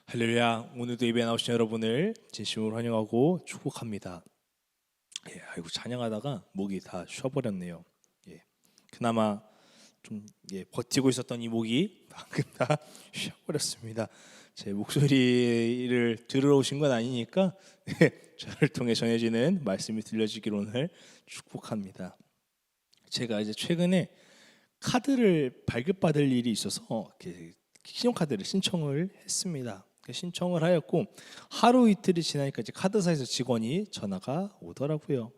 할렐루야. 오늘도 예배 나오신 여러분을 진심으로 환영하고 축복합니다. 아이고 찬양하다가 목이 다 쉬어버렸네요. 그나마 좀 버티고 있었던 이 목이 방금 다 쉬어버렸습니다. 제 목소리를 들으러 오신 건 아니니까 저를 통해 전해지는 말씀이 들려지기를 오늘 축복합니다. 제가 이제 최근에 카드를 발급받을 일이 있어서 신용카드를 신청을 했습니다. 신청을 하였고 하루 이틀이 지나니까 이제 카드사에서 직원이 전화가 오더라고요.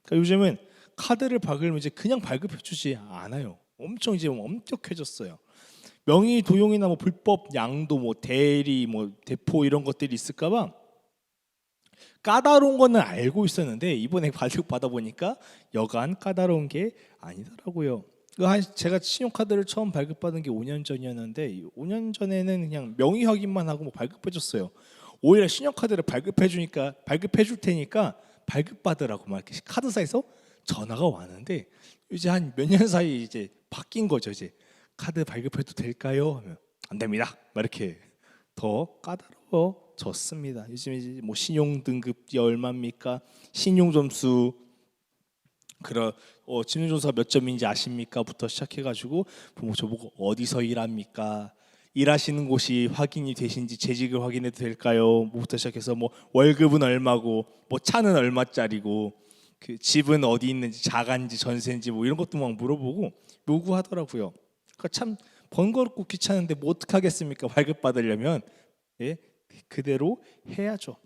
그러니까 요즘은 카드를 박으면 이제 그냥 발급해주지 않아요. 엄청 이제 엄격해졌어요. 명의 도용이나 뭐 불법 양도 뭐 대리 뭐 대포 이런 것들이 있을까봐 까다로운 거는 알고 있었는데 이번에 발급받아 보니까 여간 까다로운 게 아니더라고요. 제가 신용카드를 처음 발급받은 게 5년 전이었는데 5년 전에는 그냥 명의 확인만 하고 뭐 발급해줬어요. 오히려 신용카드를 발급해줄 테니까 발급받으라고 막 이렇게 카드사에서 전화가 왔는데 이제 한 몇 년 사이 이제 바뀐 거죠. 이제 카드 발급해도 될까요? 하면 안 됩니다. 막 이렇게 더 까다로워졌습니다. 요즘 이제 뭐 신용 등급이 얼마입니까? 신용 점수 신용조사 몇 점인지 아십니까?부터 시작해가지고 저보고 어디서 일합니까? 일하시는 곳이 확인이 되신지 재직을 확인해도 될까요? 뭐부터 시작해서 뭐 월급은 얼마고 뭐 차는 얼마짜리고 그 집은 어디 있는지 자가인지 전세인지 뭐 이런 것도 막 물어보고 요구하더라고요. 그러니까 참 번거롭고 귀찮은데 뭐 어떻게 하겠습니까? 발급 받으려면 그대로 해야죠.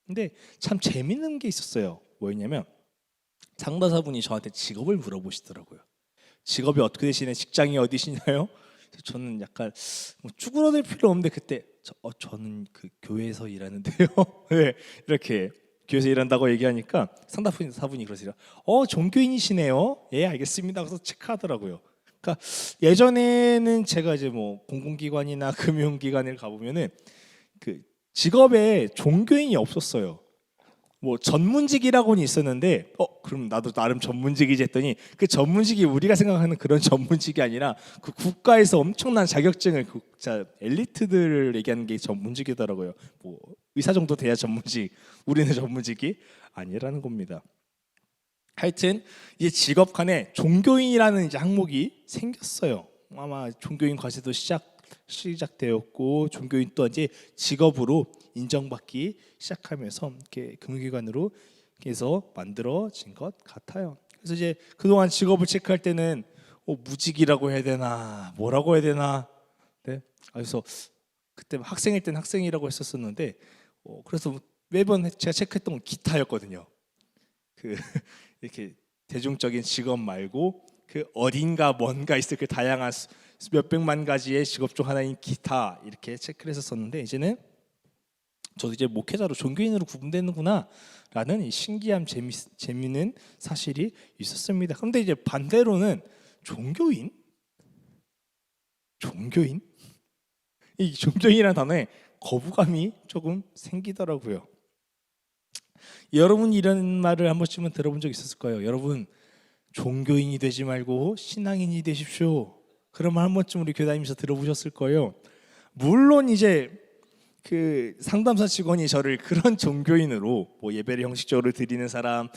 근데 참 재밌는 게 있었어요. 뭐였냐면 상담사분이 저한테 직업을 물어보시더라고요. 직업이 어떻게 되시나요? 직장이 어디시나요? 저는 약간 뭐 쭈그러들 필요 없는데 그때 저는 그 교회에서 일하는데요. 네, 이렇게 교회에서 일한다고 얘기하니까 상담사분이 그러시더라고요. 종교인이시네요. 예, 알겠습니다. 그래서 체크하더라고요. 그러니까 예전에는 제가 이제 뭐 공공기관이나 금융기관을 가보면은 그 직업에 종교인이 없었어요. 뭐 전문직이라고는 있었는데 그럼 나도 나름 전문직이지 했더니 그 전문직이 우리가 생각하는 그런 전문직이 아니라 그 국가에서 엄청난 자격증을 엘리트들을 얘기하는 게 전문직이더라고요. 뭐 의사 정도 돼야 전문직, 우리는 전문직이 아니라는 겁니다. 하여튼 이제 직업 칸에 종교인이라는 이제 항목이 생겼어요. 아마 종교인 과제도 시작되었고 종교인 또 이제 직업으로 인정받기 시작하면서 이렇게 금융기관으로 해서 만들어진 것 같아요. 그래서 이제 그동안 직업을 체크할 때는 무직이라고 해야 되나 뭐라고 해야 되나 그래서 그때 학생일 때는 학생이라고 했었는데 그래서 매번 제가 체크했던 건 기타였거든요. 그 이렇게 대중적인 직업 말고 그 어딘가 뭔가 있을 그 다양한 몇백만 가지의 직업 중 하나인 기타 이렇게 체크를 했었는데 이제는 저도 이제 목회자로 종교인으로 구분되는구나 라는 이 신기한 재미는 사실이 있었습니다. 그런데 이제 반대로는 종교인? 이 종교인이라는 단어에 거부감이 조금 생기더라고요. 여러분 이런 말을 한 번쯤은 들어본 적 있었을 거예요. 여러분 종교인이 되지 말고 신앙인이 되십시오. 그런 말 한 번쯤 우리 교회 다니면서 들어보셨을 거예요. 물론 이제 그 상담사 직원이 저를 그런 종교인으로 뭐 예배를 형식적으로 드리는 사람,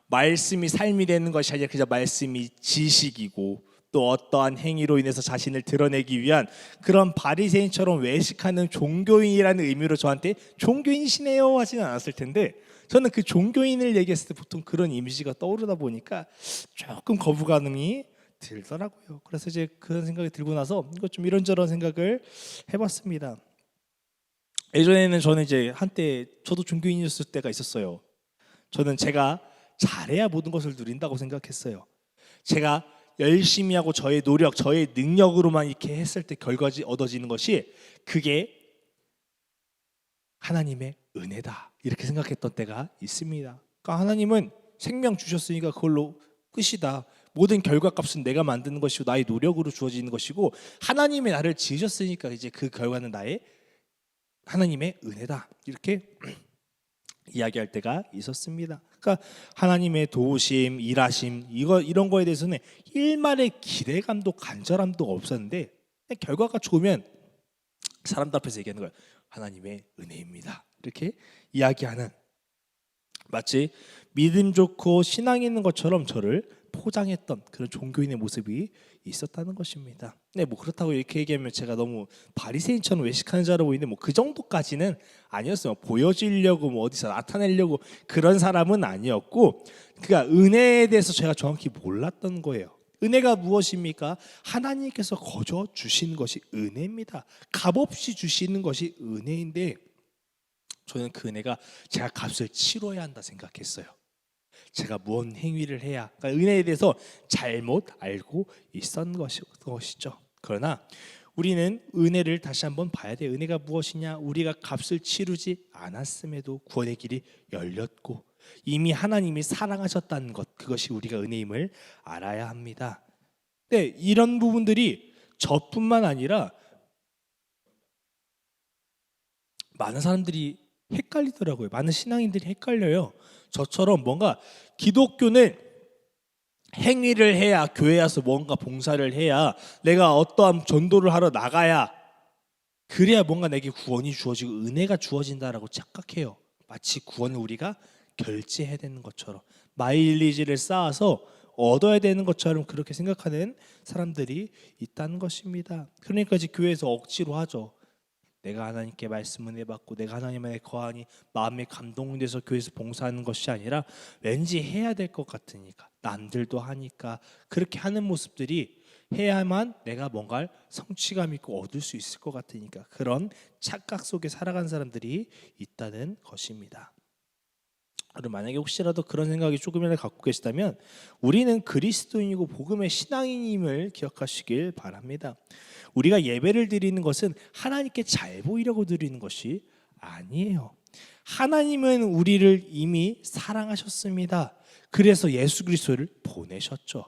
말씀이 삶이 되는 것이 아니라 그저 말씀이 지식이고 또 어떠한 행위로 인해서 자신을 드러내기 위한 그런 바리새인처럼 외식하는 종교인이라는 의미로 저한테 종교인이시네요 하지는 않았을 텐데 저는 그 종교인을 얘기했을 때 보통 그런 이미지가 떠오르다 보니까 조금 거부감이 들더라고요. 그래서 이제 그런 생각이 들고 나서 이거 좀 이런저런 생각을 해봤습니다. 예전에는 저는 이제 한때 저도 종교인이었을 때가 있었어요. 저는 제가 잘해야 모든 것을 누린다고 생각했어요. 제가 열심히 하고 저의 노력, 저의 능력으로만 이렇게 했을 때 결과지 얻어지는 것이 그게 하나님의 은혜다 이렇게 생각했던 때가 있습니다. 그러니까 하나님은 생명 주셨으니까 그걸로 끝이다. 모든 결과값은 내가 만드는 것이고 나의 노력으로 주어지는 것이고 하나님이 나를 지으셨으니까 이제 그 결과는 나의 하나님의 은혜다 이렇게 이야기할 때가 있었습니다. 그러니까 하나님의 도우심, 일하심 이런 거에 대해서는 일말의 기대감도 간절함도 없었는데 결과가 좋으면 사람들 앞에서 얘기하는 거예요. 하나님의 은혜입니다. 이렇게 이야기하는, 마치 믿음 좋고 신앙이 있는 것처럼 저를 포장했던 그런 종교인의 모습이 있었다는 것입니다. 네, 뭐 그렇다고 이렇게 얘기하면 제가 너무 바리새인처럼 외식하는 자로 보이는데 뭐 그 정도까지는 아니었어요. 보여지려고 뭐 어디서 나타내려고 그런 사람은 아니었고, 그가 은혜에 대해서 제가 정확히 몰랐던 거예요. 은혜가 무엇입니까? 하나님께서 거저 주시는 것이 은혜입니다. 값없이 주시는 것이 은혜인데, 저는 그 은혜가 제가 값을 치러야 한다 생각했어요. 제가 무언 행위를 해야, 그러니까 은혜에 대해서 잘못 알고 있었던 것이죠. 그러나 우리는 은혜를 다시 한번 봐야 돼요. 은혜가 무엇이냐? 우리가 값을 치르지 않았음에도 구원의 길이 열렸고 이미 하나님이 사랑하셨다는 것, 그것이 우리가 은혜임을 알아야 합니다. 네, 이런 부분들이 저뿐만 아니라 많은 사람들이 헷갈리더라고요. 많은 신앙인들이 헷갈려요. 저처럼 뭔가 기독교는 행위를 해야, 교회에 와서 뭔가 봉사를 해야, 내가 어떠한 전도를 하러 나가야, 그래야 뭔가 내게 구원이 주어지고 은혜가 주어진다라고 착각해요. 마치 구원을 우리가 결제해야 되는 것처럼, 마일리지를 쌓아서 얻어야 되는 것처럼 그렇게 생각하는 사람들이 있다는 것입니다. 그러니까 이제 교회에서 억지로 하죠. 내가 하나님께 말씀 은혜 받고 내가 하나님 안에 거하니 마음에 감동돼서 교회에서 봉사하는 것이 아니라 왠지 해야 될 것 같으니까, 남들도 하니까 그렇게 하는 모습들이, 해야만 내가 뭔가를 성취감 있고 얻을 수 있을 것 같으니까, 그런 착각 속에 살아간 사람들이 있다는 것입니다. 그럼 만약에 혹시라도 그런 생각이 조금이라도 갖고 계시다면, 우리는 그리스도인이고 복음의 신앙인임을 기억하시길 바랍니다. 우리가 예배를 드리는 것은 하나님께 잘 보이려고 드리는 것이 아니에요. 하나님은 우리를 이미 사랑하셨습니다. 그래서 예수 그리스도를 보내셨죠.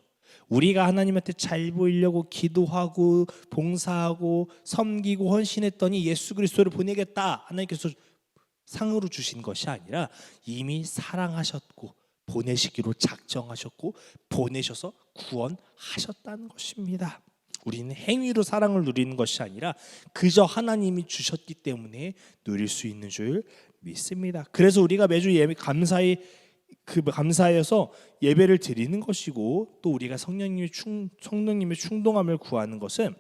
우리가 하나님한테 잘 보이려고 기도하고 봉사하고 섬기고 헌신했더니 예수 그리스도를 보내겠다, 하나님께서 상으로 주신 것이 아니라 이미 사랑하셨고 보내시기로 작정하셨고 보내셔서 구원하셨다는 것입니다. 우리는 행위로 사랑을 누리는 것이 아니라 그저 하나님이 주셨기 때문에 누릴 수 있는 줄 믿습니다. 그래서 우리가 매주 예배 감사하여서 예배를 드리는 것이고, 또 우리가 성령님의 충동함을 구하는 것은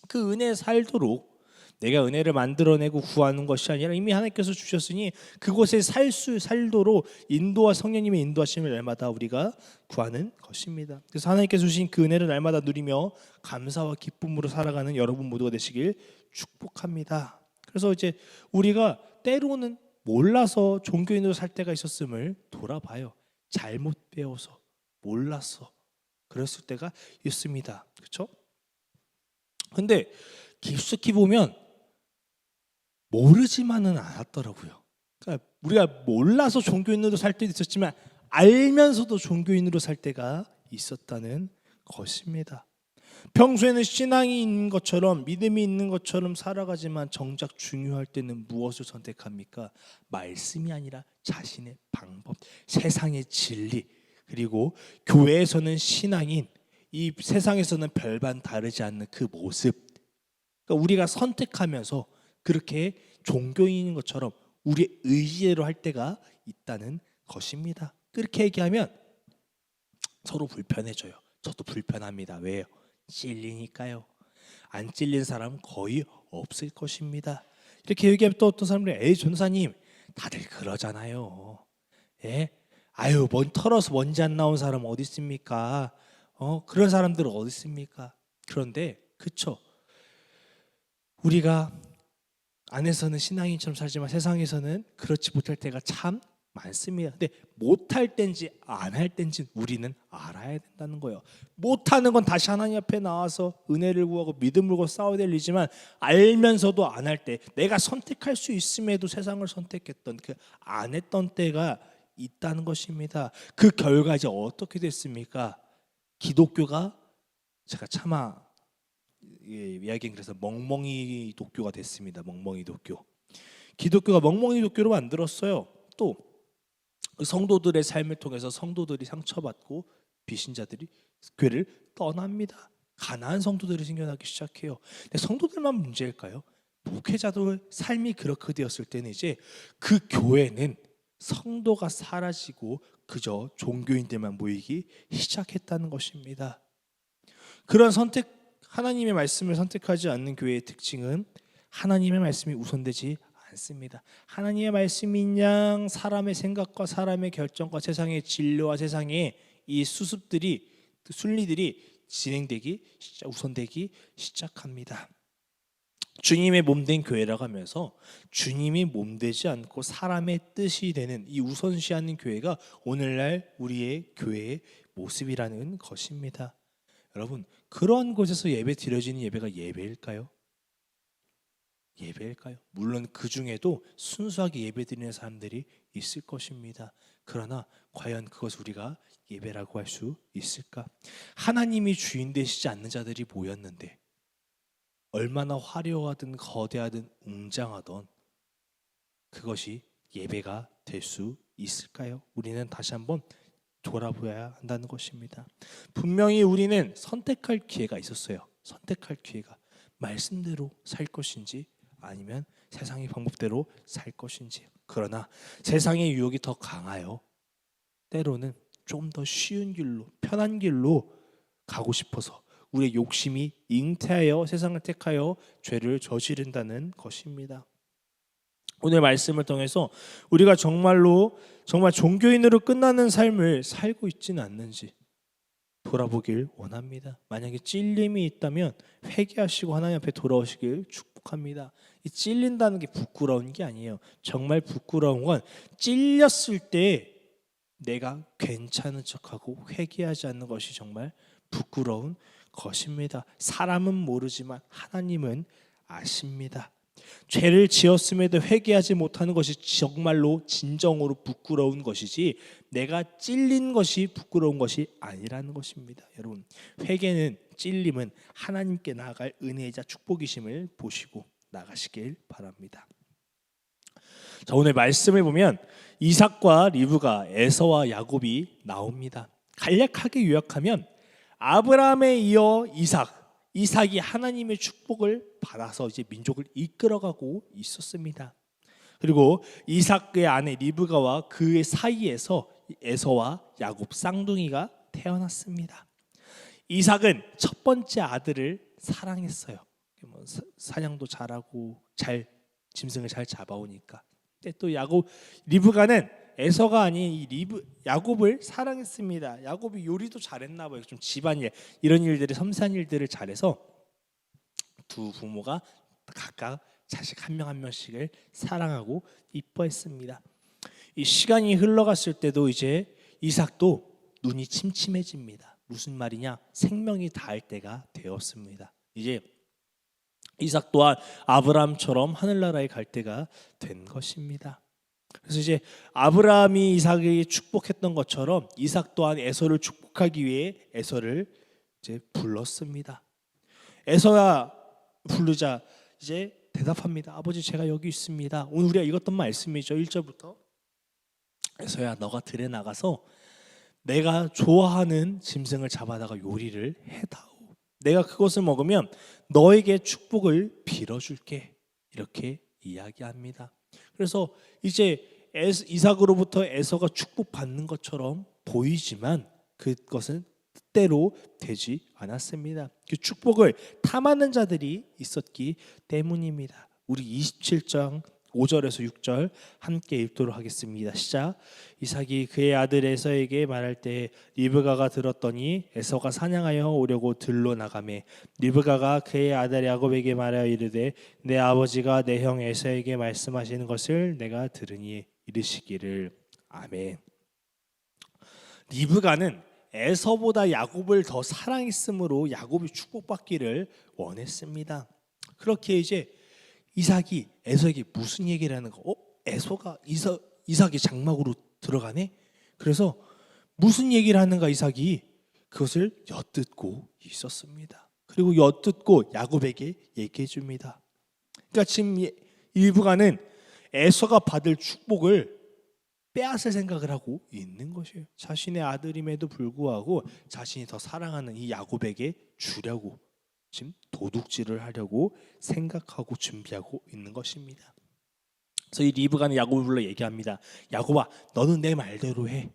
그 은혜에 살도록 내가 은혜를 만들어내고 구하는 것이 아니라 이미 하나님께서 주셨으니 그곳에 살도록 인도와 성령님의 인도하심을 날마다 우리가 구하는 것입니다. 그래서 하나님께서 주신 그 은혜를 날마다 누리며 감사와 기쁨으로 살아가는 여러분 모두가 되시길 축복합니다. 그래서 이제 우리가 때로는 몰라서 종교인으로 살 때가 있었음을 돌아봐요. 잘못 배워서, 몰라서 그랬을 때가 있습니다. 그렇죠? 근데 깊숙이 보면 모르지만은 않았더라고요. 그러니까 우리가 몰라서 종교인으로 살 때도 있었지만 알면서도 종교인으로 살 때가 있었다는 것입니다. 평소에는 신앙이 있는 것처럼, 믿음이 있는 것처럼 살아가지만 정작 중요할 때는 무엇을 선택합니까? 말씀이 아니라 자신의 방법, 세상의 진리, 그리고 교회에서는 신앙인, 이 세상에서는 별반 다르지 않는 그 모습, 그러니까 우리가 선택하면서 그렇게 종교인인 것처럼 우리의 의지대로 할 때가 있다는 것입니다. 그렇게 얘기하면 서로 불편해져요. 저도 불편합니다. 왜요? 찔리니까요. 안 찔린 사람은 거의 없을 것입니다. 이렇게 얘기하면 또 어떤 사람들이, 에이 전사님 다들 그러잖아요. 예? 아유 뭔 털어서 먼지 안 나온 사람 어디 있습니까? 그런 사람들은 어디 있습니까? 그런데 그쵸, 우리가 안에서는 신앙인처럼 살지만 세상에서는 그렇지 못할 때가 참 많습니다. 근데 못할 땐지 안 할 땐지 우리는 알아야 된다는 거예요. 못하는 건 다시 하나님 앞에 나와서 은혜를 구하고 믿음을 구하고 싸워야 될 일이지만, 알면서도 안 할 때, 내가 선택할 수 있음에도 세상을 선택했던 그 안 했던 때가 있다는 것입니다. 그 결과 이제 어떻게 됐습니까? 기독교가, 제가 차마 이야기는 그래서 멍멍이 도교가 됐습니다. 멍멍이 도교. 기독교가 멍멍이 도교로 만들었어요. 또 성도들의 삶을 통해서 성도들이 상처받고 비신자들이 교회를 떠납니다. 가난한 성도들이 생겨나기 시작해요. 근데 성도들만 문제일까요? 목회자도 삶이 그렇게 되었을 때는 이제 그 교회는 성도가 사라지고 그저 종교인들만 모이기 시작했다는 것입니다. 그런 하나님의 말씀을 선택하지 않는 교회의 특징은 하나님의 말씀이 우선되지 않습니다. 하나님의 말씀인 양 사람의 생각과 사람의 결정과 세상의 진료와 세상의 이 순리들이 우선되기 시작합니다. 주님의 몸된 교회라고 하면서 주님이 몸되지 않고 사람의 뜻이 되는 이 우선시하는 교회가 오늘날 우리의 교회의 모습이라는 것입니다. 여러분, 그런 곳에서 예배 드려지는 예배가 예배일까요? 물론 그 중에도 순수하게 예배 드리는 사람들이 있을 것입니다. 그러나 과연 그것을 우리가 예배라고 할 수 있을까? 하나님이 주인 되시지 않는 자들이 모였는데 얼마나 화려하든 거대하든 웅장하던 그것이 예배가 될 수 있을까요? 우리는 다시 한번 돌아보아야 한다는 것입니다. 분명히 우리는 선택할 기회가 있었어요. 선택할 기회가 말씀대로 살 것인지 아니면 세상의 방법대로 살 것인지. 그러나 세상의 유혹이 더 강하여 때로는 좀 더 쉬운 길로, 편한 길로 가고 싶어서 우리의 욕심이 잉태하여 세상을 택하여 죄를 저지른다는 것입니다. 오늘 말씀을 통해서 우리가 정말 종교인으로 끝나는 삶을 살고 있지는 않는지 돌아보길 원합니다. 만약에 찔림이 있다면 회개하시고 하나님 앞에 돌아오시길 축복합니다. 이 찔린다는 게 부끄러운 게 아니에요. 정말 부끄러운 건 찔렸을 때 내가 괜찮은 척하고 회개하지 않는 것이 정말 부끄러운 것입니다. 사람은 모르지만 하나님은 아십니다. 죄를 지었음에도 회개하지 못하는 것이 정말로 진정으로 부끄러운 것이지 내가 찔린 것이 부끄러운 것이 아니라는 것입니다. 여러분, 회개는 찔림은 하나님께 나아갈 은혜이자 축복이심을 보시고 나가시길 바랍니다. 자, 오늘 말씀을 보면 이삭과 리브가, 에서와 야곱이 나옵니다. 간략하게 요약하면 아브라함에 이어 이삭이 하나님의 축복을 받아서 이제 민족을 이끌어가고 있었습니다. 그리고 이삭의 아내 리브가와 그 사이에서 에서와 야곱 쌍둥이가 태어났습니다. 이삭은 첫 번째 아들을 사랑했어요. 사냥도 잘하고 짐승을 잘 잡아오니까. 근데 또 리브가는 에서가 아닌 야곱을 사랑했습니다. 야곱이 요리도 잘했나 봐요. 좀 집안일 이런 일들을 섬세한 일들을 잘해서 두 부모가 각각 자식 한 명 한 명씩을 사랑하고 이뻐했습니다. 이 시간이 흘러갔을 때도 이제 이삭도 눈이 침침해집니다. 무슨 말이냐? 생명이 닿을 때가 되었습니다. 이제 이삭 또한 아브라함처럼 하늘나라에 갈 때가 된 것입니다. 그래서 이제 아브라함이 이삭에게 축복했던 것처럼 이삭 또한 에서를 축복하기 위해 에서를 이제 불렀습니다. 에서야 부르자 이제 대답합니다. 아버지, 제가 여기 있습니다. 오늘 우리가 읽었던 말씀이죠. 1절부터 에서야, 너가 들에 나가서 내가 좋아하는 짐승을 잡아다가 요리를 해다오. 내가 그것을 먹으면 너에게 축복을 빌어줄게. 이렇게 이야기합니다. 그래서 이제 이삭으로부터 에서가 축복받는 것처럼 보이지만 그것은 뜻대로 되지 않았습니다. 그 축복을 탐하는 자들이 있었기 때문입니다. 우리 27장 5절에서 6절 함께 읽도록 하겠습니다. 시작. 이삭이 그의 아들 에서에게 말할 때 리브가가 들었더니 에서가 사냥하여 오려고 들로 나가매 리브가가 그의 아들 야곱에게 말하여 이르되 내 아버지가 내 형 에서에게 말씀하시는 것을 내가 들으니 이르시기를. 아멘. 리브가는 에서보다 야곱을 더 사랑했으므로 야곱이 축복받기를 원했습니다. 그렇게 이제 이삭이 에서에게 무슨 얘기를 하는 거? 에서가 이삭이 장막으로 들어가네? 그래서 무슨 얘기를 하는가 이삭이 그것을 엿듣고 있었습니다. 그리고 엿듣고 야곱에게 얘기해 줍니다. 그러니까 지금 리브가는 에서가 받을 축복을 빼앗을 생각을 하고 있는 것이에요. 자신의 아들임에도 불구하고 자신이 더 사랑하는 이 야곱에게 주려고 지금 도둑질을 하려고 생각하고 준비하고 있는 것입니다. 그래서 이 리브가는 야곱을 불러 얘기합니다. 야곱아, 너는 내 말대로 해.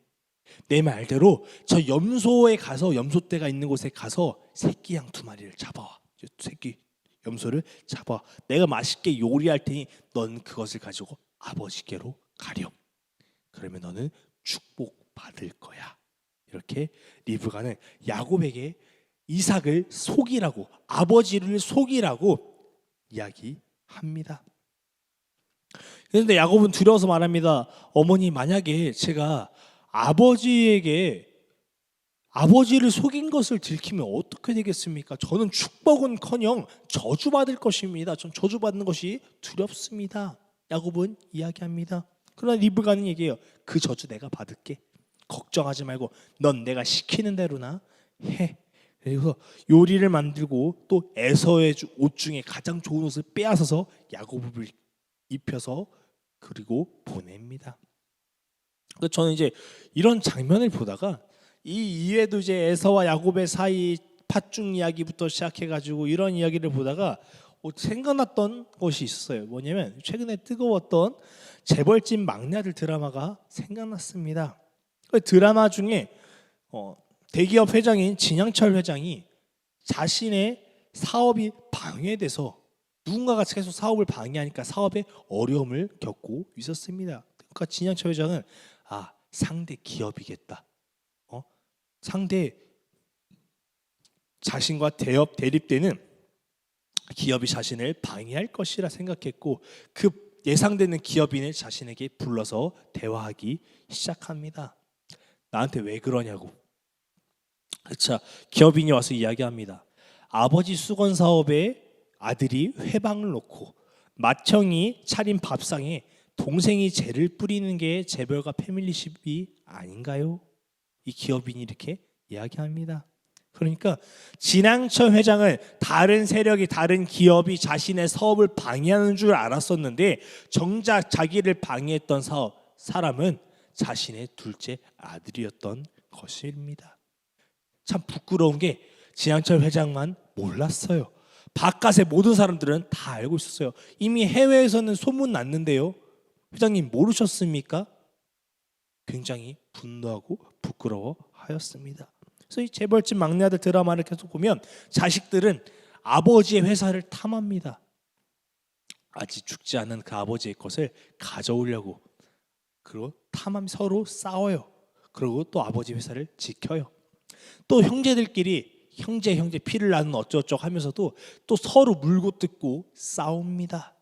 내 말대로 저 염소에 가서, 염소떼가 있는 곳에 가서 새끼 양 2마리를 잡아와. 새끼 염소를 잡아. 내가 맛있게 요리할 테니 넌 그것을 가지고 아버지께로 가렴. 그러면 너는 축복받을 거야. 이렇게 리브가는 야곱에게 이삭을 속이라고, 아버지를 속이라고 이야기합니다. 그런데 야곱은 두려워서 말합니다. 어머니, 만약에 제가 아버지를 속인 것을 들키면 어떻게 되겠습니까? 저는 축복은커녕 저주받을 것입니다. 전 저주받는 것이 두렵습니다. 야곱은 이야기합니다. 그러나 리브가는 얘기해요. 그 저주 내가 받을게. 걱정하지 말고 넌 내가 시키는 대로나 해. 그래서 요리를 만들고 또 에서의 옷 중에 가장 좋은 옷을 빼앗아서 야곱을 입혀서 그리고 보냅니다. 저는 이제 이런 장면을 보다가 이 이외에도 이제 에서와 야곱의 사이 팥죽 이야기부터 시작해가지고 이런 이야기를 보다가 생각났던 것이 있었어요. 뭐냐면 최근에 뜨거웠던 재벌집 막내 아들 드라마가 생각났습니다. 그 드라마 중에 대기업 회장인 진양철 회장이 자신의 사업이 방해돼서 누군가가 계속 사업을 방해하니까 사업에 어려움을 겪고 있었습니다. 그러니까 진양철 회장은 상대 기업이겠다. 상대 자신과 대립되는 기업이 자신을 방해할 것이라 생각했고 그 예상되는 기업인을 자신에게 불러서 대화하기 시작합니다. 나한테 왜 그러냐고. 자, 기업인이 와서 이야기합니다. 아버지 수건 사업에 아들이 회방을 놓고 맏형이 차린 밥상에 동생이 재를 뿌리는 게 재벌가 패밀리십이 아닌가요? 이 기업인이 이렇게 이야기합니다. 그러니까 진양철 회장은 다른 세력이, 다른 기업이 자신의 사업을 방해하는 줄 알았었는데 정작 자기를 방해했던 사람은 자신의 둘째 아들이었던 것입니다. 참 부끄러운 게 진양철 회장만 몰랐어요. 바깥의 모든 사람들은 다 알고 있었어요. 이미 해외에서는 소문 났는데요. 회장님 모르셨습니까? 굉장히 분노하고 부끄러워하였습니다. 그래서 이 재벌집 막내 아들 드라마를 계속 보면 자식들은 아버지의 회사를 탐합니다. 아직 죽지 않은 그 아버지의 것을 가져오려고. 그리고 서로 싸워요. 그리고 또 아버지 회사를 지켜요. 또 형제들끼리 형제 피를 나눈 어쩌고저쩌고 하면서도 또 서로 물고 뜯고 싸웁니다.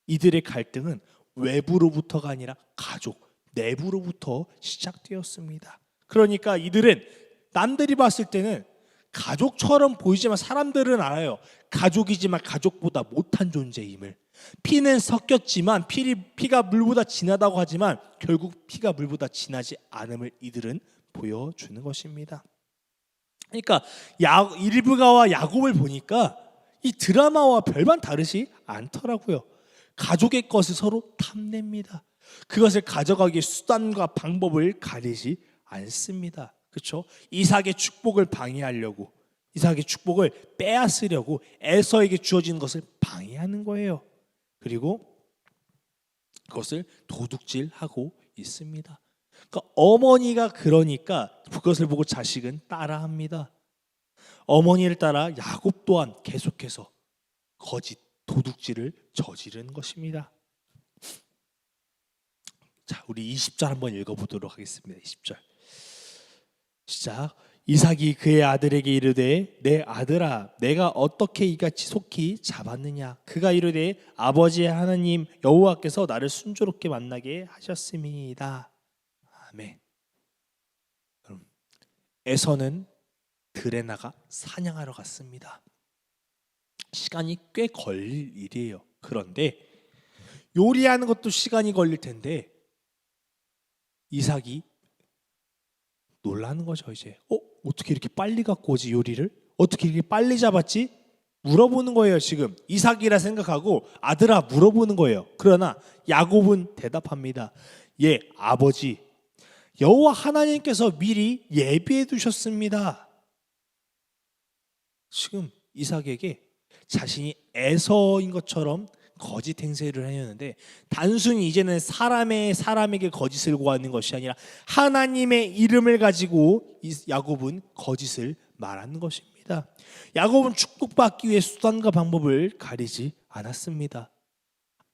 이들의 갈등은 외부로부터가 아니라 가족, 내부로부터 시작되었습니다. 그러니까 이들은 남들이 봤을 때는 가족처럼 보이지만 사람들은 알아요. 가족이지만 가족보다 못한 존재임을. 피는 섞였지만 피가 물보다 진하다고 하지만 결국 피가 물보다 진하지 않음을 이들은 보여주는 것입니다. 그러니까 리브가와 야곱을 보니까 이 드라마와 별반 다르지 않더라고요. 가족의 것을 서로 탐냅니다. 그것을 가져가기 수단과 방법을 가리지 않습니다. 그렇죠? 이삭의 축복을 방해하려고, 이삭의 축복을 빼앗으려고 에서에게 주어지는 것을 방해하는 거예요. 그리고 그것을 도둑질하고 있습니다. 그러니까 어머니가 그러니까 그것을 보고 자식은 따라합니다. 어머니를 따라 야곱 또한 계속해서 거짓 도둑질을 저지른 것입니다. 자, 우리 20절 한번 읽어보도록 하겠습니다. 20절 시작. 이삭이 그의 아들에게 이르되 내 아들아 내가 어떻게 이같이 속히 잡았느냐. 그가 이르되 아버지의 하나님 여호와께서 나를 순조롭게 만나게 하셨음이다. 아멘. 에서는 들에 나가 사냥하러 갔습니다. 시간이 꽤 걸릴 일이에요. 그런데 요리하는 것도 시간이 걸릴 텐데 이삭이 놀라는 거죠. 이제 어떻게 이렇게 빨리 갖고 오지 요리를? 어떻게 이렇게 빨리 잡았지? 물어보는 거예요. 지금 이삭이라 생각하고 아들아 물어보는 거예요. 그러나 야곱은 대답합니다. 예, 아버지 여호와 하나님께서 미리 예비해 두셨습니다. 지금 이삭에게 자신이 에서인 것처럼 거짓 행세를 하였는데, 단순히 이제는 사람에게 거짓을 고하는 것이 아니라 하나님의 이름을 가지고 야곱은 거짓을 말하는 것입니다. 야곱은 축복받기 위해 수단과 방법을 가리지 않았습니다.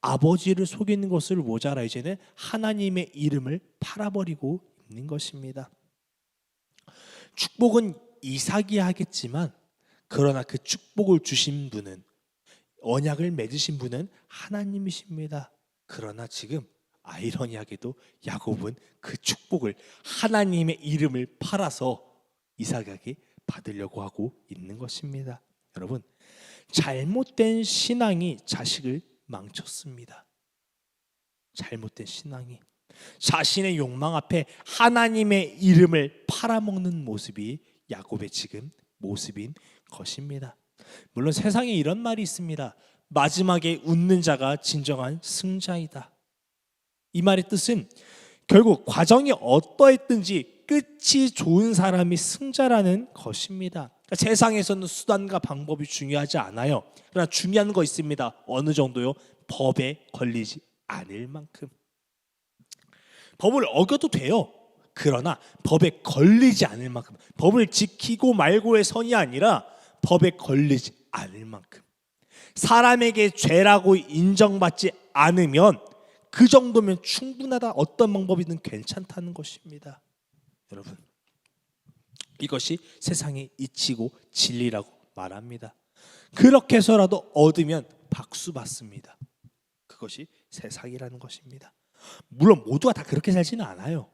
아버지를 속이는 것을 모자라 이제는 하나님의 이름을 팔아버리고 있는 것입니다. 축복은 이삭이 하겠지만, 그러나 그 축복을 주신 분은, 언약을 맺으신 분은 하나님이십니다. 그러나 지금 아이러니하게도 야곱은 그 축복을, 하나님의 이름을 팔아서 이삭에게 받으려고 하고 있는 것입니다. 여러분, 잘못된 신앙이 자식을 망쳤습니다. 잘못된 신앙이 자신의 욕망 앞에 하나님의 이름을 팔아먹는 모습이 야곱의 지금 모습인 것입니다. 물론 세상에 이런 말이 있습니다. 마지막에 웃는 자가 진정한 승자이다. 이 말의 뜻은 결국 과정이 어떠했든지 끝이 좋은 사람이 승자라는 것입니다. 그러니까 세상에서는 수단과 방법이 중요하지 않아요. 그러나 중요한 거 있습니다. 어느 정도요? 법에 걸리지 않을 만큼. 법을 어겨도 돼요. 그러나 법에 걸리지 않을 만큼, 법을 지키고 말고의 선이 아니라 법에 걸리지 않을 만큼, 사람에게 죄라고 인정받지 않으면 그 정도면 충분하다. 어떤 방법이든 괜찮다는 것입니다. 여러분, 이것이 세상의 이치고 진리라고 말합니다. 그렇게 해서라도 얻으면 박수 받습니다. 그것이 세상이라는 것입니다. 물론 모두가 다 그렇게 살지는 않아요.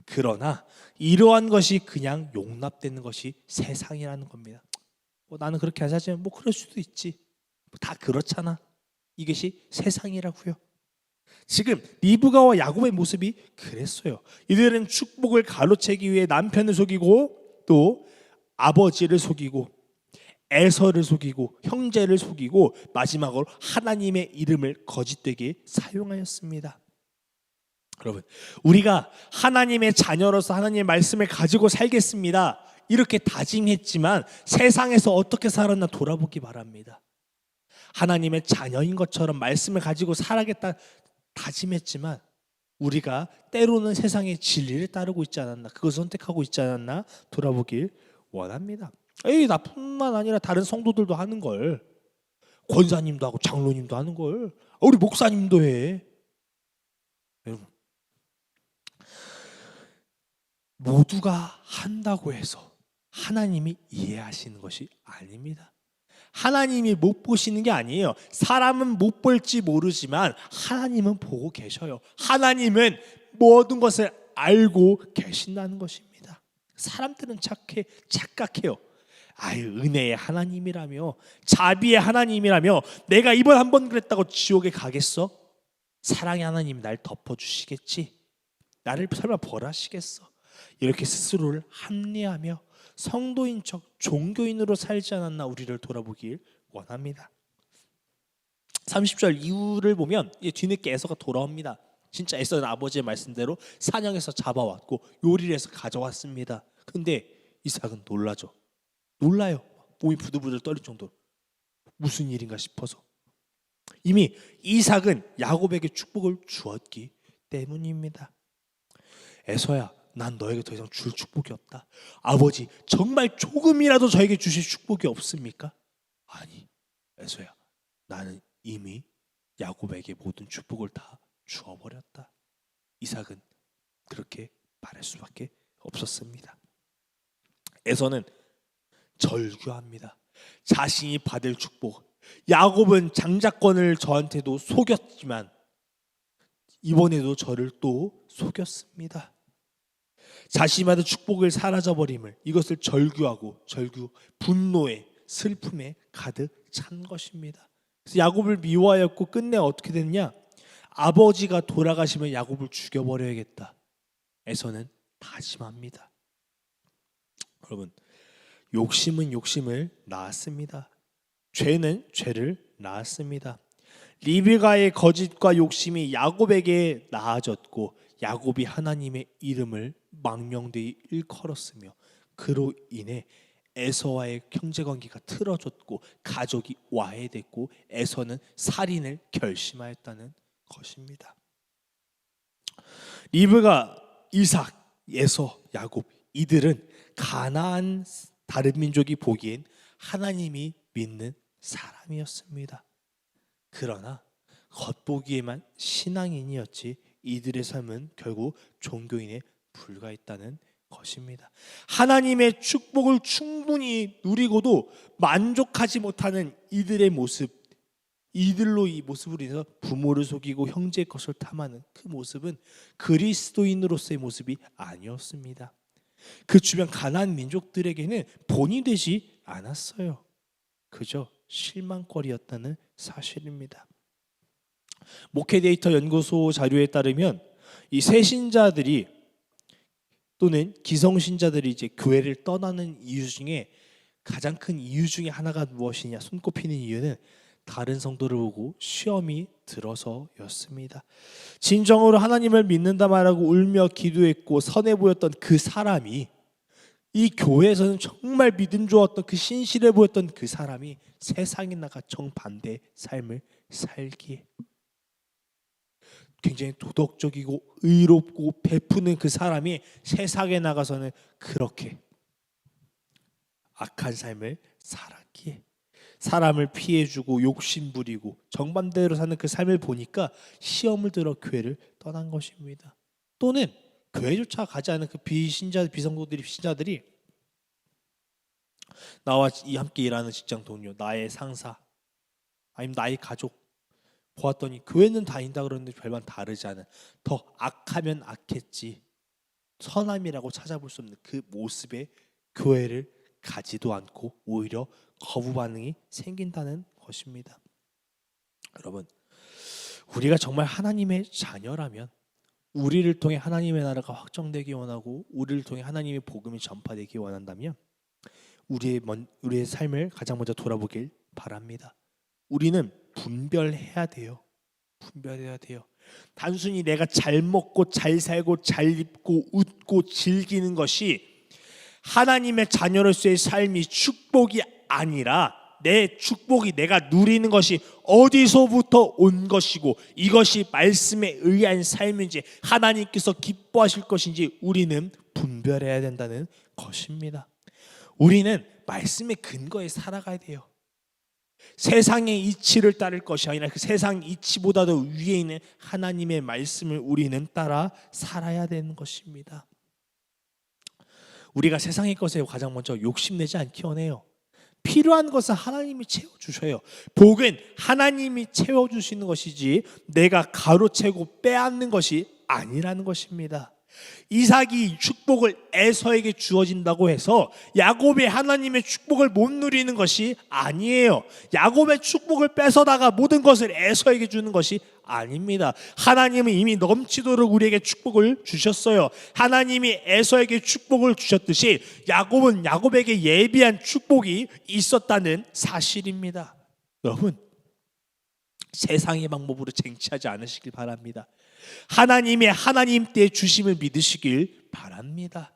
그러나 이러한 것이 그냥 용납되는 것이 세상이라는 겁니다. 나는 그렇게 안 살지만 그럴 수도 있지. 다 그렇잖아. 이것이 세상이라고요. 지금 리브가와 야곱의 모습이 그랬어요. 이들은 축복을 가로채기 위해 남편을 속이고, 또 아버지를 속이고, 에서를 속이고, 형제를 속이고, 마지막으로 하나님의 이름을 거짓되게 사용하였습니다. 여러분, 우리가 하나님의 자녀로서 하나님의 말씀을 가지고 살겠습니다, 이렇게 다짐했지만 세상에서 어떻게 살았나 돌아보기 바랍니다. 하나님의 자녀인 것처럼 말씀을 가지고 살아겠다 다짐했지만 우리가 때로는 세상의 진리를 따르고 있지 않았나, 그것을 선택하고 있지 않았나 돌아보길 원합니다. 나뿐만 아니라 다른 성도들도 하는 걸, 권사님도 하고 장로님도 하는 걸, 우리 목사님도 해. 여러분, 모두가 한다고 해서 하나님이 이해하시는 것이 아닙니다. 하나님이 못 보시는 게 아니에요. 사람은 못 볼지 모르지만 하나님은 보고 계셔요. 하나님은 모든 것을 알고 계신다는 것입니다. 사람들은 착각해요. 은혜의 하나님이라며, 자비의 하나님이라며, 내가 이번 한 번 그랬다고 지옥에 가겠어? 사랑의 하나님이 날 덮어주시겠지? 나를 설마 벌하시겠어? 이렇게 스스로를 합리하며 성도인 척 종교인으로 살지 않았나 우리를 돌아보길 원합니다. 30절 이후를 보면 뒤늦게 에서가 돌아옵니다. 진짜 에서는 아버지의 말씀대로 사냥해서 잡아왔고 요리를 해서 가져왔습니다. 근데 이삭은 놀라요. 몸이 부들부들 떨릴 정도로. 무슨 일인가 싶어서. 이미 이삭은 야곱에게 축복을 주었기 때문입니다. 에서야, 난 너에게 더 이상 줄 축복이 없다. 아버지, 정말 조금이라도 저에게 주실 축복이 없습니까? 아니, 에서야, 나는 이미 야곱에게 모든 축복을 다 주어버렸다. 이삭은 그렇게 말할 수밖에 없었습니다. 에서는 절규합니다. 자신이 받을 축복. 야곱은 장자권을 저한테도 속였지만 이번에도 저를 또 속였습니다. 자신이 받은 축복을 사라져버림을, 이것을 절규하고 분노에, 슬픔에 가득 찬 것입니다. 그래서 야곱을 미워하였고 끝내 어떻게 됐냐? 아버지가 돌아가시면 야곱을 죽여버려야겠다. 에서는 다짐합니다. 여러분, 욕심은 욕심을 낳았습니다. 죄는 죄를 낳았습니다. 리브가의 거짓과 욕심이 야곱에게 나아졌고 야곱이 하나님의 이름을 망령되이 일컬었으며 그로 인해 에서와의 형제관계가 틀어졌고 가족이 와해됐고 에서는 살인을 결심하였다는 것입니다. 리브가, 이삭, 에서, 야곱, 이들은 가나안 다른 민족이 보기엔 하나님이 믿는 사람이었습니다. 그러나 겉보기에만 신앙인이었지 이들의 삶은 결국 종교인에 불과했다는 것입니다. 하나님의 축복을 충분히 누리고도 만족하지 못하는 이들의 모습, 이들로 이 모습으로 인해서 부모를 속이고 형제의 것을 탐하는 그 모습은 그리스도인으로서의 모습이 아니었습니다. 그 주변 가나안 민족들에게는 본이 되지 않았어요. 그저 실망거리였다는 사실입니다. 목회 데이터 연구소 자료에 따르면 이 새신자들이 또는 기성신자들이 이제 교회를 떠나는 이유 중에 가장 큰 이유 중에 하나가 무엇이냐 손꼽히는 이유는 다른 성도를 보고 시험이 들어서였습니다. 진정으로 하나님을 믿는다 말하고 울며 기도했고 선해 보였던 그 사람이 이 교회에서는 정말 믿음 좋았던 그 신실해 보였던 그 사람이 세상에 나가 정반대의 삶을 살기에 굉장히 도덕적이고 의롭고 베푸는 그 사람이 세상에 나가서는 그렇게 악한 삶을 살았기에 사람을 피해주고 욕심부리고 정반대로 사는 그 삶을 보니까 시험을 들어 교회를 떠난 것입니다. 또는 교회조차 가지 않은 그 비성도들이 신자들이 나와 함께 일하는 직장 동료, 나의 상사, 아니면 나의 가족 보았더니 교회는 다닌다 그러는데 별반 다르지 않은 더 악하면 악했지 선함이라고 찾아볼 수 없는 그 모습의 교회를 가지도 않고 오히려 거부 반응이 생긴다는 것입니다. 여러분, 우리가 정말 하나님의 자녀라면 우리를 통해 하나님의 나라가 확정되기 원하고 우리를 통해 하나님의 복음이 전파되기 원한다면 우리의 삶을 가장 먼저 돌아보길 바랍니다. 우리는 분별해야 돼요. 분별해야 돼요. 단순히 내가 잘 먹고 잘 살고 잘 입고 웃고 즐기는 것이 하나님의 자녀로서의 삶이 축복이 아니라 내 축복이 내가 누리는 것이 어디서부터 온 것이고 이것이 말씀에 의한 삶인지 하나님께서 기뻐하실 것인지 우리는 분별해야 된다는 것입니다. 우리는 말씀의 근거에 살아가야 돼요. 세상의 이치를 따를 것이 아니라 그 세상 이치보다도 위에 있는 하나님의 말씀을 우리는 따라 살아야 되는 것입니다. 우리가 세상의 것에 가장 먼저 욕심내지 않기 원해요. 필요한 것은 하나님이 채워주셔요. 복은 하나님이 채워주시는 것이지 내가 가로채고 빼앗는 것이 아니라는 것입니다. 이삭이 축복을 에서에게 주어진다고 해서 야곱이 하나님의 축복을 못 누리는 것이 아니에요. 야곱의 축복을 뺏어다가 모든 것을 에서에게 주는 것이 아닙니다. 하나님은 이미 넘치도록 우리에게 축복을 주셨어요. 하나님이 에서에게 축복을 주셨듯이 야곱은 야곱에게 예비한 축복이 있었다는 사실입니다. 여러분, 세상의 방법으로 쟁취하지 않으시길 바랍니다. 하나님의 하나님 때 주심을 믿으시길 바랍니다.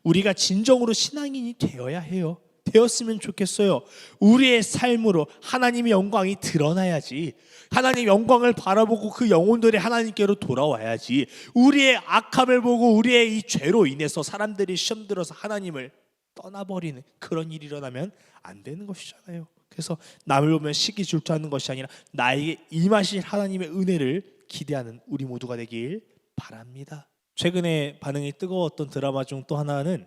우리가 진정으로 신앙인이 되어야 해요. 되었으면 좋겠어요. 우리의 삶으로 하나님의 영광이 드러나야지. 하나님의 영광을 바라보고 그 영혼들이 하나님께로 돌아와야지. 우리의 악함을 보고 우리의 이 죄로 인해서 사람들이 시험 들어서 하나님을 떠나버리는 그런 일이 일어나면 안 되는 것이잖아요. 그래서 남을 보면 시기 질투하는 것이 아니라 나에게 임하실 하나님의 은혜를 기대하는 우리 모두가 되길 바랍니다. 최근에 반응이 뜨거웠던 드라마 중 또 하나는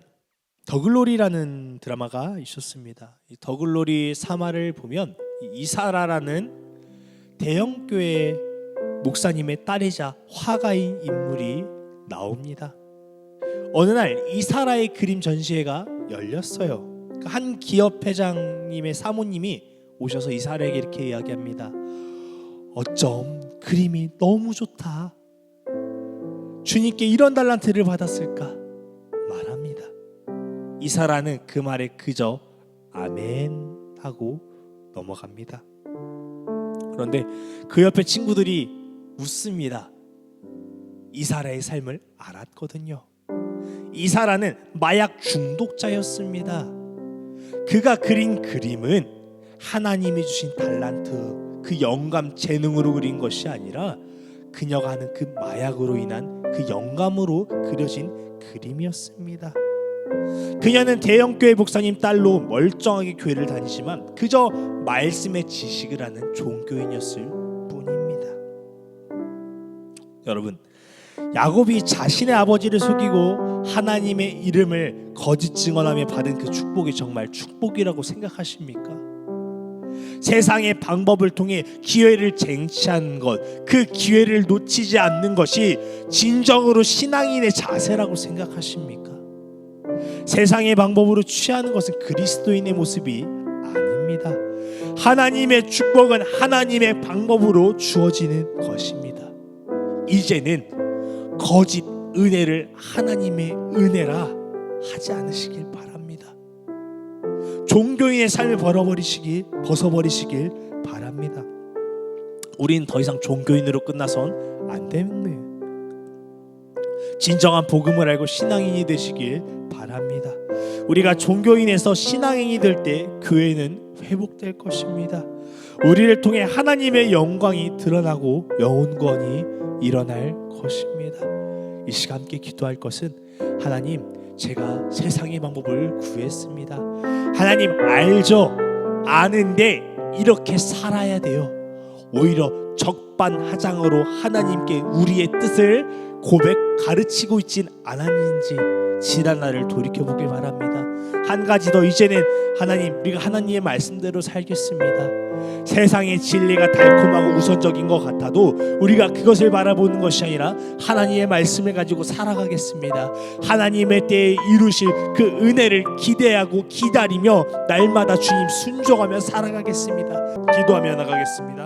더글로리라는 드라마가 있었습니다. 이 더글로리 3화를 보면 이사라라는 대형교회 목사님의 딸이자 화가인 인물이 나옵니다. 어느 날 이사라의 그림 전시회가 열렸어요. 한 기업 회장님의 사모님이 오셔서 이사라에게 이렇게 이야기합니다. 어쩜 그림이 너무 좋다. 주님께 이런 달란트를 받았을까 말합니다. 이사라는 그 말에 그저 아멘 하고 넘어갑니다. 그런데 그 옆에 친구들이 웃습니다. 이사라의 삶을 알았거든요. 이사라는 마약 중독자였습니다. 그가 그린 그림은 하나님이 주신 달란트, 그 영감, 재능으로 그린 것이 아니라 그녀가 하는 그 마약으로 인한 그 영감으로 그려진 그림이었습니다. 그녀는 대형교회 목사님 딸로 멀쩡하게 교회를 다니지만 그저 말씀의 지식을 하는 종교인이었을 뿐입니다. 여러분, 야곱이 자신의 아버지를 속이고 하나님의 이름을 거짓 증언하며 받은 그 축복이 정말 축복이라고 생각하십니까? 세상의 방법을 통해 기회를 쟁취하는 것, 그 기회를 놓치지 않는 것이 진정으로 신앙인의 자세라고 생각하십니까? 세상의 방법으로 취하는 것은 그리스도인의 모습이 아닙니다. 하나님의 축복은 하나님의 방법으로 주어지는 것입니다. 이제는 거짓 은혜를 하나님의 은혜라 하지 않으시길 바랍니다. 종교인의 삶을 벗어버리시길 바랍니다. 우린 더 이상 종교인으로 끝나선 안 되는 거예요. 진정한 복음을 알고 신앙인이 되시길 바랍니다. 우리가 종교인에서 신앙인이 될 때 교회는 회복될 것입니다. 우리를 통해 하나님의 영광이 드러나고 영혼 구원이 일어날 것입니다. 이 시간 함께 기도할 것은, 하나님, 제가 세상의 방법을 구했습니다. 하나님, 알죠? 아는데 이렇게 살아야 돼요. 오히려 적반하장으로 하나님께 우리의 뜻을 가르치고 있진 않았는지 지난 날을 돌이켜보길 바랍니다. 한 가지 더, 이제는 하나님, 우리가 하나님의 말씀대로 살겠습니다. 세상의 진리가 달콤하고 우선적인 것 같아도 우리가 그것을 바라보는 것이 아니라 하나님의 말씀을 가지고 살아가겠습니다. 하나님의 때에 이루실 그 은혜를 기대하고 기다리며 날마다 주님 순종하며 살아가겠습니다. 기도하며 나가겠습니다.